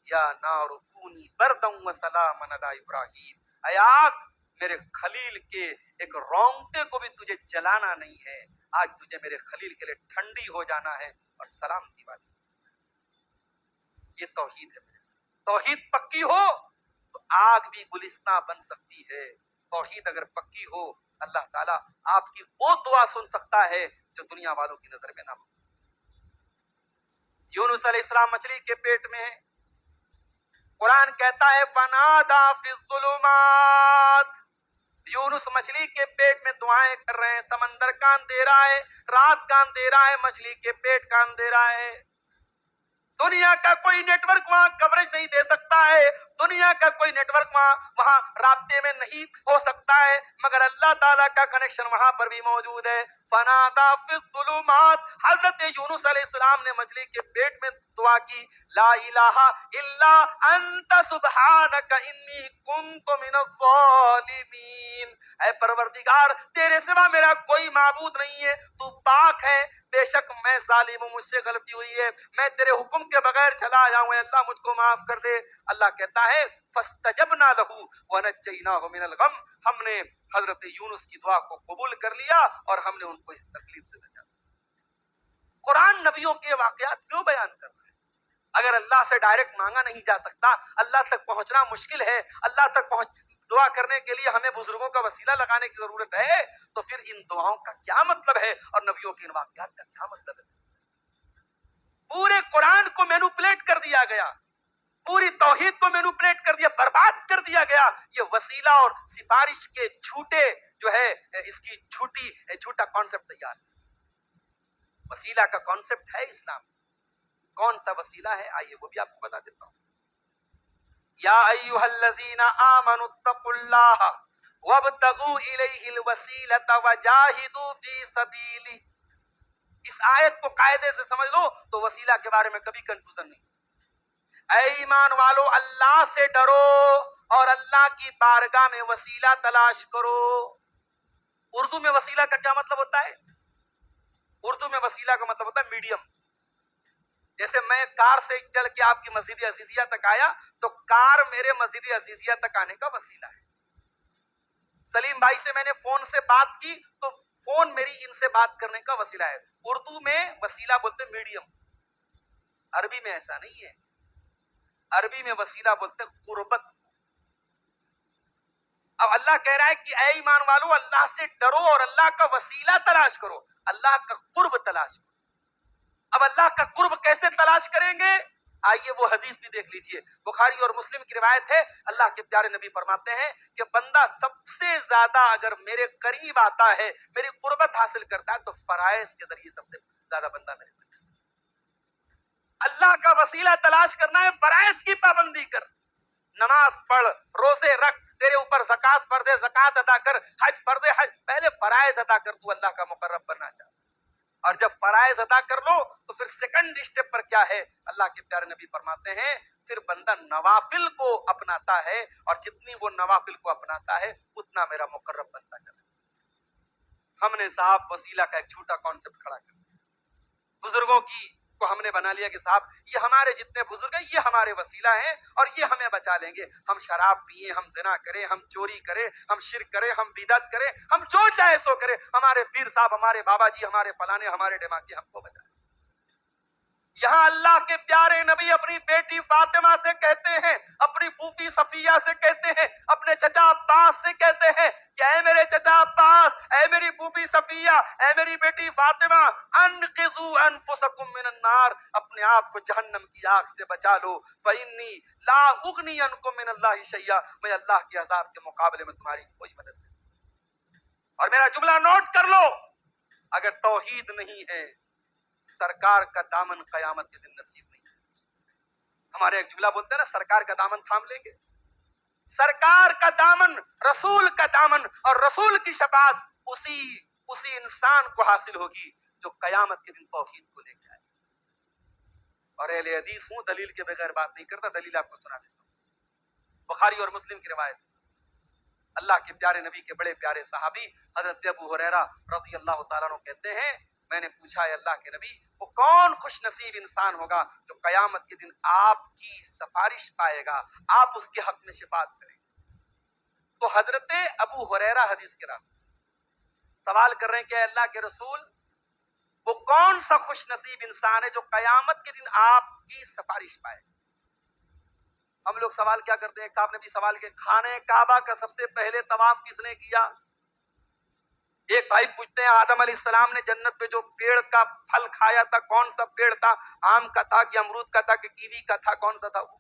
یا نار کونی بردا وسلاما علی ابراہیم، اے آگ میرے خلیل کے ایک رونگٹے کو بھی تجھے جلانا نہیں ہے، آج تجھے میرے خلیل کے لیے ٹھنڈی ہو جانا ہے اور سلامتی والی۔ یہ توحید ہے، توحید پکی ہو تو آگ بھی گلستہ بن سکتی ہے، توحید اگر پکی ہو اللہ تعالیٰ آپ کی وہ دعا سن سکتا ہے جو دنیا والوں کی نظر میں نہ ہو۔ یونس علیہ السلام مچھلی کے پیٹ میں ہے، قرآن کہتا ہے فنادا فی الظلمات، یونس مچھلی کے پیٹ میں دعائیں کر رہے ہیں، سمندر کا اندھیرا ہے، رات کا اندھیرا ہے، مچھلی کے پیٹ کا اندھیرا ہے، دنیا کا کوئی نیٹ ورک وہاں کوریج نہیں دے سکتا ہے، دنیا کا کوئی نیٹ ورک وہاں رابطے میں نہیں ہو سکتا ہے، مگر اللہ تعالیٰ کا کنیکشن وہاں پر بھی موجود ہے۔ فنادا فی الظلمات، حضرت یونس علیہ السلام نے مچھلی کے پیٹ میں دعا کی، لا الہ الا انت سبحانک انی کنت من الظالمین، اے پروردگار تیرے سوا میرا کوئی معبود نہیں ہے، تو پاک ہے، بے شک میں ظالم ہوں، مجھ سے غلطی ہوئی ہے، میں تیرے حکم کے بغیر چلا آیا ہوں، اللہ مجھ کو معاف کر دے۔ اللہ کہتا ہے فاستجبنا لہ ونجیناہ من الغم، ہم نے حضرت یونس کی دعا کو قبول کر لیا اور ہم نے ان کو اس تکلیف سے بچا۔ قرآن نبیوں کے واقعات کیوں بیان کر رہا ہے؟ اگر اللہ سے ڈائریکٹ مانگا نہیں جا سکتا، اللہ تک پہنچنا مشکل ہے، اللہ تک دعا کرنے کے لیے ہمیں بزرگوں کا وسیلہ لگانے کی ضرورت ہے، تو پھر ان دعاؤں کا کیا مطلب ہے اور نبیوں کے ان واقعات کا کیا مطلب ہے؟ پورے قرآن کو مینوپلیٹ کر دیا گیا، پوری توحید کو مینوپلیٹ کر دیا، برباد کر دیا گیا، یہ وسیلہ اور سفارش کے جھوٹے جو ہے اس کی جھوٹا کانسیپٹ تیار ہے۔ وسیلہ کا کانسیپٹ ہے اسلام، کون سا وسیلہ ہے آئیے وہ بھی آپ کو بتا دیتا ہوں۔ یا ایھا الذین آمنوا اتقوا اللہ وابتغوا الیہ الوسیلۃ وجاہدوا فی سبیلہ۔ اس آیت کو قاعدے سے سمجھ لو تو وسیلہ کے بارے میں کبھی کنفیوژن نہیں۔ اے ایمان والو، اللہ سے ڈرو اور اللہ کی بارگاہ میں وسیلہ تلاش کرو۔ اردو میں وسیلہ کا کیا مطلب ہوتا ہے؟ اردو میں وسیلہ کا مطلب ہوتا ہے میڈیم۔ جیسے میں کار سے چل کے آپ کی مسجد عزیزیہ تک آیا تو کار میرے مسجد عزیزیہ تک آنے کا وسیلہ ہے۔ سلیم بھائی سے میں نے فون سے بات کی تو فون میری ان سے بات کرنے کا وسیلہ ہے۔ اردو میں وسیلہ بولتے میڈیم، عربی میں ایسا نہیں ہے۔ عربی میں وسیلہ بولتے قربت۔ اب اللہ کہہ رہا ہے کہ اے ایمان والو، اللہ سے ڈرو اور اللہ کا وسیلہ تلاش کرو، اللہ کا قرب تلاش کرو۔ اب اللہ کا قرب کیسے تلاش کریں گے؟ آئیے وہ حدیث بھی دیکھ لیجئے، بخاری اور مسلم کی روایت ہے، اللہ کے پیارے نبی فرماتے ہیں کہ بندہ سب سے زیادہ اگر میرے قریب آتا ہے، میری قربت حاصل کرتا ہے تو فرائض کے ذریعے سب سے زیادہ بندہ میرے قریب۔ اللہ کا وسیلہ تلاش کرنا ہے، فرائض کی پابندی کر، نماز پڑھ، روزے رکھ، تیرے اوپر زکوٰۃ فرض ہے زکوٰۃ ادا کر، حج فرض ہے حج، پہلے فرائض ادا کر، تو اللہ کا مقرب بننا چاہتا۔ اور جب فرائض ادا کر لو تو پھر سیکنڈ اسٹیپ پر کیا ہے؟ اللہ کے پیارے نبی فرماتے ہیں پھر بندہ نوافل کو اپناتا ہے، اور جتنی وہ نوافل کو اپناتا ہے اتنا میرا مقرب بنتا چلا۔ ہم نے صاحب وسیلہ کا ایک جھوٹا کانسیپٹ کھڑا کر دیا، بزرگوں کی کو ہم نے بنا لیا کہ صاحب یہ ہمارے جتنے بزرگ ہیں یہ ہمارے وسیلہ ہیں اور یہ ہمیں بچا لیں گے۔ ہم شراب پیئیں، ہم زنا کریں، ہم چوری کریں، ہم شرک کریں، ہم بدعت کریں، ہم جو چاہے سو کریں، ہمارے پیر صاحب، ہمارے بابا جی، ہمارے فلانے، ہمارے ڈماکی ہم کو بچائیں۔ یہاں اللہ کے پیارے نبی اپنی بیٹی فاطمہ سے کہتے ہیں، اپنی پھوپھی صفیہ سے کہتے ہیں، اپنے چچا عباس سے کہتے ہیں کہ اے میرے چچا عباس، اے میری پھوپھی صفیہ، اے میری بیٹی فاطمہ، انقذوا انفسکم من النار، اپنے آپ کو جہنم کی آگ سے بچا لو، فإنی لا اغنی عنکم من اللہ شیئا، میں اللہ کے عذاب کے مقابلے میں تمہاری کوئی مدد نہیں۔ اور میرا جملہ نوٹ کر لو، اگر توحید نہیں ہے سرکار کا دامن قیامت کے دن نصیب نہیں ہے۔ ہمارے ایک جملہ بولتے ہیں نا، سرکار کا دامن تھام لیں گے، سرکار کا دامن، رسول کا دامن، اور رسول کی شفاعت اسی انسان کو حاصل ہوگی جو قیامت کے دن توحید کو لے کے آئے۔ اور اہل حدیث ہوں، دلیل کے بغیر بات نہیں کرتا، دلیل آپ کو سنا دیتا ہوں۔ بخاری اور مسلم کی روایت، اللہ کے پیارے نبی کے بڑے پیارے صحابی حضرت ابو ہریرہ رضی اللہ تعالیٰ عنہ کہتے ہیں، میں نے پوچھا ہے اللہ کے نبی، وہ کون خوش نصیب انسان ہوگا جو قیامت کے دن آپ کی سفارش پائے گا، آپ اس کے حق میں شفاعت کریں گے؟ تو حضرت ابو ہریرہ حدیث کے راوی سوال کر رہے ہیں کہ اے اللہ کے رسول، وہ کون سا خوش نصیب انسان ہے جو قیامت کے دن آپ کی سفارش پائے گا؟ ہم لوگ سوال کیا کرتے ہیں، ایک صاحب نے بھی سوال کیا، خانہ کعبہ کا سب سے پہلے طواف کس نے کیا؟ ایک بھائی پوچھتے ہیں آدم علیہ السلام نے جنت پہ جو پیڑ کا پھل کھایا تھا کون سا پیڑ تھا؟ آم کا تھا کہ امرود کا تھا کہ کیوی کا تھا، کون سا تھا وہ؟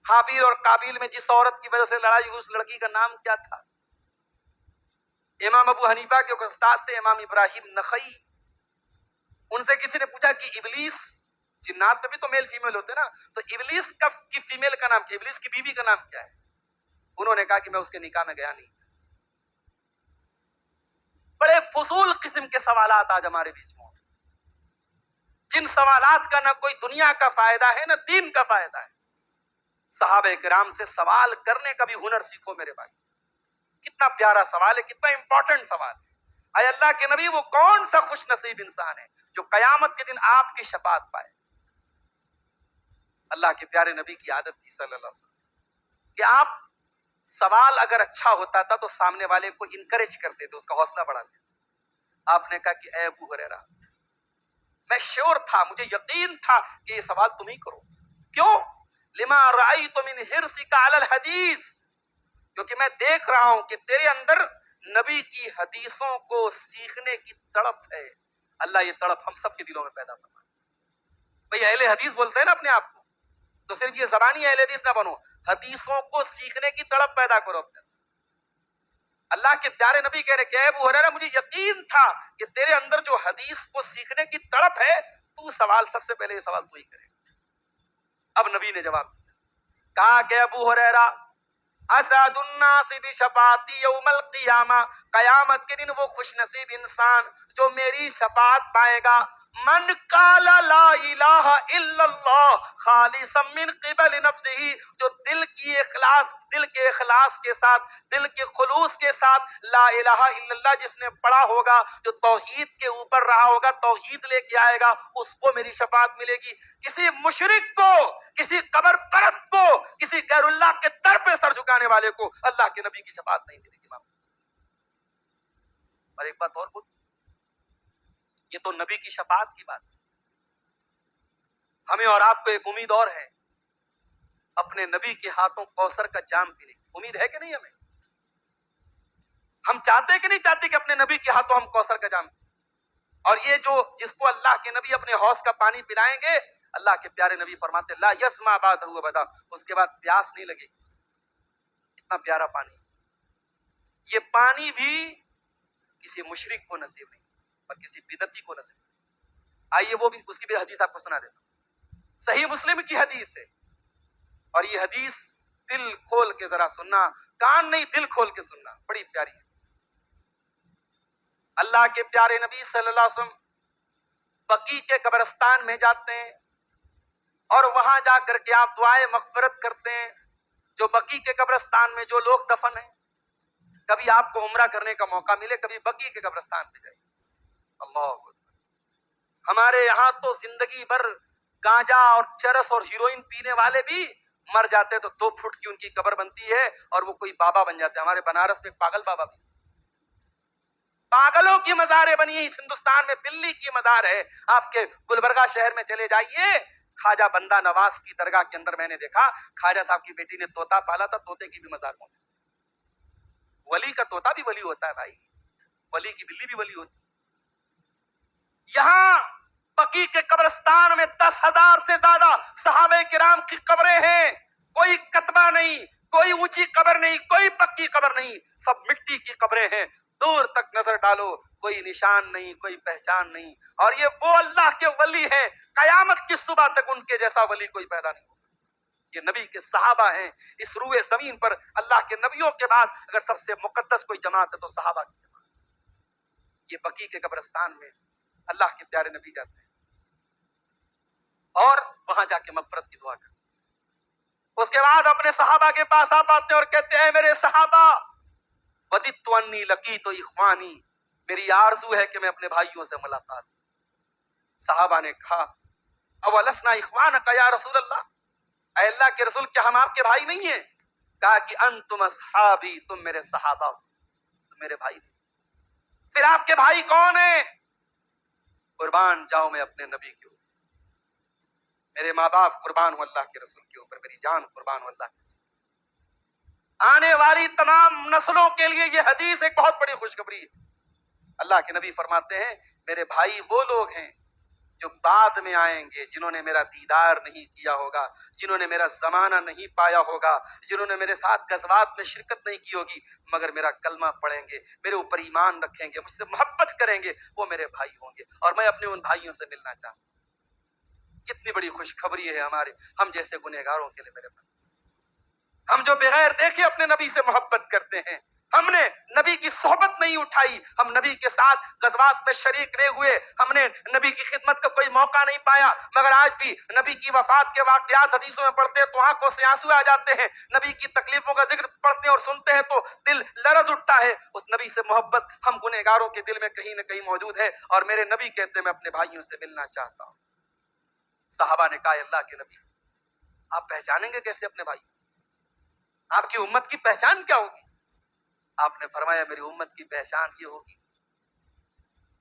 حابیل اور قابیل میں جس عورت کی وجہ سے لڑائی ہوئی اس لڑکی کا نام کیا تھا؟ امام ابو حنیفہ کے استاد تھے امام ابراہیم نخعی، ان سے کسی نے پوچھا کہ ابلیس، جنات میں بھی تو میل فیمیل ہوتے نا، تو ابلیس کی فیمیل کا نام کیا، ابلیس کی بیوی کا نام کیا ہے؟ انہوں نے کہا کہ میں اس کے نکاح میں گیا نہیں۔ بڑے فضول قسم کے سوالات آج ہمارے بیچ میں، جن سوالات کا نہ کوئی دنیا کا فائدہ ہے نہ دین کا فائدہ ہے۔ صحابہ کرام سے سوال کرنے کا بھی ہنر سیکھو میرے بھائی۔ کتنا پیارا سوال ہے، کتنا امپورٹنٹ سوال ہے۔ اے اللہ کے نبی، وہ کون سا خوش نصیب انسان ہے جو قیامت کے دن آپ کی شفاعت پائے؟ اللہ کے پیارے نبی کی عادت تھی صلی اللہ علیہ وسلم کہ آپ سوال اگر اچھا ہوتا تھا تو سامنے والے کو انکریج کرتے تھے، اس کا حوصلہ بڑھاتے تھے۔ آپ نے کہا کہ اے ابو ہریرہ، میں شیور تھا، مجھے یقین تھا کہ یہ سوال تم ہی کرو۔ کیوں؟ لما رأیت من حرصک علی الحدیث، کیونکہ میں دیکھ رہا ہوں کہ تیرے اندر نبی کی حدیثوں کو سیکھنے کی تڑپ ہے. اللہ یہ تڑپ ہم سب کے دلوں میں پیدا فرمائے. بھئی اہل حدیث بولتے ہیں نا اپنے آپ کو، تو صرف یہ زبانی اہل حدیث نہ بنو، حدیثوں کو سیکھنے کی تڑپ پیدا کرو اپنے. اللہ کے پیارے نبی کہہ رہے کہ اے ابو ہریرہ مجھے یقین تھا کہ تیرے اندر جو حدیث کو سیکھنے کی تڑپ ہے، تو سوال سب سے پہلے یہ سوال تو ہی کرے. اب نبی نے جواب دیا، کہا کہ ابو ہریرہ اسعد الناس بشفاعتی یوم القیامہ، قیامت کے دن وہ خوش نصیب انسان جو میری شفاعت پائے گا، من قال لا الہ الا اللہ خالصا من قبل نفسہ، جو دل کے اخلاص کے ساتھ، دل کے خلوص کے ساتھ لا الہ الا اللہ جس نے پڑھا ہوگا، جو توحید کے اوپر رہا ہوگا، توحید لے کے آئے گا، اس کو میری شفاعت ملے گی. کسی مشرک کو، کسی قبر پرست کو، کسی غیر اللہ کے در پہ سر جھکانے والے کو اللہ کے نبی کی شفاعت نہیں ملے گی. اور ایک بات اور بول، یہ تو نبی کی شفاعت کی بات. ہمیں اور آپ کو ایک امید اور ہے، اپنے نبی کے ہاتھوں کوثر کا جام پینے. امید ہے کہ نہیں ہمیں؟ ہم چاہتے کہ نہیں چاہتے کہ اپنے نبی کے ہاتھوں ہم کوثر کا جام پئیں؟ اور یہ جو جس کو اللہ کے نبی اپنے حوض کا پانی پلائیں گے، اللہ کے پیارے نبی فرماتے لا یسمع بعدہ ابدا، اس کے بعد پیاس نہیں لگے گی اسے. اتنا پیارا پانی. یہ پانی بھی کسی مشرک کو نصیب نہیں اور کسی بدعتی کو نصیب نہیں. آئیے وہ بھی، اس کی بھی حدیث آپ کو سنا دیتا ہوں. صحیح مسلم کی حدیث ہے، اور یہ حدیث دل کھول کے ذرا سننا، کان نہیں دل کھول کے سننا، بڑی پیاری حدیث. اللہ کے پیارے نبی صلی اللہ علیہ وسلم بقیع کے قبرستان میں جاتے ہیں اور وہاں جا کر کے آپ دعائے مغفرت کرتے ہیں. جو بقیع کے قبرستان میں جو لوگ دفن ہیں، کبھی آپ کو عمرہ کرنے کا موقع ملے، کبھی بقیع کے قبرستان پہ جائیے. اللہ اکبر. ہمارے یہاں تو زندگی بھر گانجا اور چرس اور ہیروئن پینے والے بھی مر جاتے تو 2 فٹ کی ان کی قبر بنتی ہے اور وہ کوئی بابا بن جاتے ہیں. ہمارے بنارس میں ایک پاگل بابا بھی، پاگلوں کی مزاریں بنی ہیں اس ہندوستان میں. بلی کی مزار ہے. آپ کے گلبرگہ شہر میں چلے جائیے، خواجہ بندہ نواز کی درگاہ کے اندر میں نے دیکھا خواجہ صاحب کی بیٹی نے طوطا پالا تھا، طوطے کی بھی مزار موجود. ولی کا طوطا بھی ولی ہوتا ہے بھائی، ولی کی بلی بھی ولی ہوتی. یہاں بقیع کے قبرستان میں 10,000 سے زیادہ صحابہ کرام کی قبریں ہیں. کوئی کتبہ نہیں، کوئی اونچی قبر نہیں، کوئی پکی قبر نہیں، سب مٹی کی قبریں ہیں. دور تک نظر ڈالو، کوئی نشان نہیں، کوئی پہچان نہیں. اور یہ وہ اللہ کے ولی ہیں، قیامت کی صبح تک ان کے جیسا ولی کوئی پیدا نہیں ہو سکتا. یہ نبی کے صحابہ ہیں. اس روئے زمین پر اللہ کے نبیوں کے بعد اگر سب سے مقدس کوئی جماعت ہے تو صحابہ کی جماعت. یہ بقیع کے قبرستان میں اللہ کے پیارے نبی جاتے ہیں اور وہاں جا کے مغفرت کی دعا کرتے. اس کے بعد اپنے صحابہ کے پاس آپ آتے ہیں اور کہتے ہیں میرے صحابہ وددت انی لقیت اخوانی، میری آرزو ہے کہ میں اپنے بھائیوں سے ملاقات. صحابہ نے کہا اولسنا اخوانک یا رسول اللہ، اے اللہ کے رسول کیا ہم آپ کے بھائی نہیں ہیں؟ کہا کہ انتم اصحابی، تم میرے صحابہ ہو، تم میرے بھائی نہیں. پھر آپ کے بھائی کون ہیں؟ قربان جاؤں میں اپنے نبی کے اوپر، میرے ماں باپ قربان ہوں اللہ کے رسول کے اوپر، میری جان قربان ہوں اللہ کے رسول. آنے والی تمام نسلوں کے لیے یہ حدیث ایک بہت بڑی خوشخبری ہے. اللہ کے نبی فرماتے ہیں میرے بھائی وہ لوگ ہیں جو بعد میں آئیں گے، جنہوں نے میرا دیدار نہیں کیا ہوگا، جنہوں نے میرا زمانہ نہیں پایا ہوگا، جنہوں نے میرے ساتھ غزوات میں شرکت نہیں کی ہوگی، مگر میرا کلمہ پڑھیں گے، میرے اوپر ایمان رکھیں گے، مجھ سے محبت کریں گے، وہ میرے بھائی ہوں گے اور میں اپنے ان بھائیوں سے ملنا چاہتا ہوں. کتنی بڑی خوشخبری ہے ہمارے ہم جیسے گنہگاروں کے لیے میرے بھائی. ہم جو بغیر دیکھے اپنے نبی سے محبت کرتے ہیں، ہم نے نبی کی صحبت نہیں اٹھائی، ہم نبی کے ساتھ غزوات میں شریک نہیں ہوئے، ہم نے نبی کی خدمت کا کوئی موقع نہیں پایا، مگر آج بھی نبی کی وفات کے واقعات حدیثوں میں پڑھتے ہیں تو آنکھوں سے آنسو آ جاتے ہیں. نبی کی تکلیفوں کا ذکر پڑھتے ہیں اور سنتے ہیں تو دل لرز اٹھتا ہے. اس نبی سے محبت ہم گنہگاروں کے دل میں کہیں نہ کہیں موجود ہے. اور میرے نبی کہتے ہیں میں اپنے بھائیوں سے ملنا چاہتا ہوں. صحابہ نے کہا اللہ کے نبی آپ پہچانیں گے کیسے اپنے بھائی؟ آپ کی امت کی پہچان کیا ہوگی؟ آپ نے فرمایا میری امت کی پہچان یہ ہوگی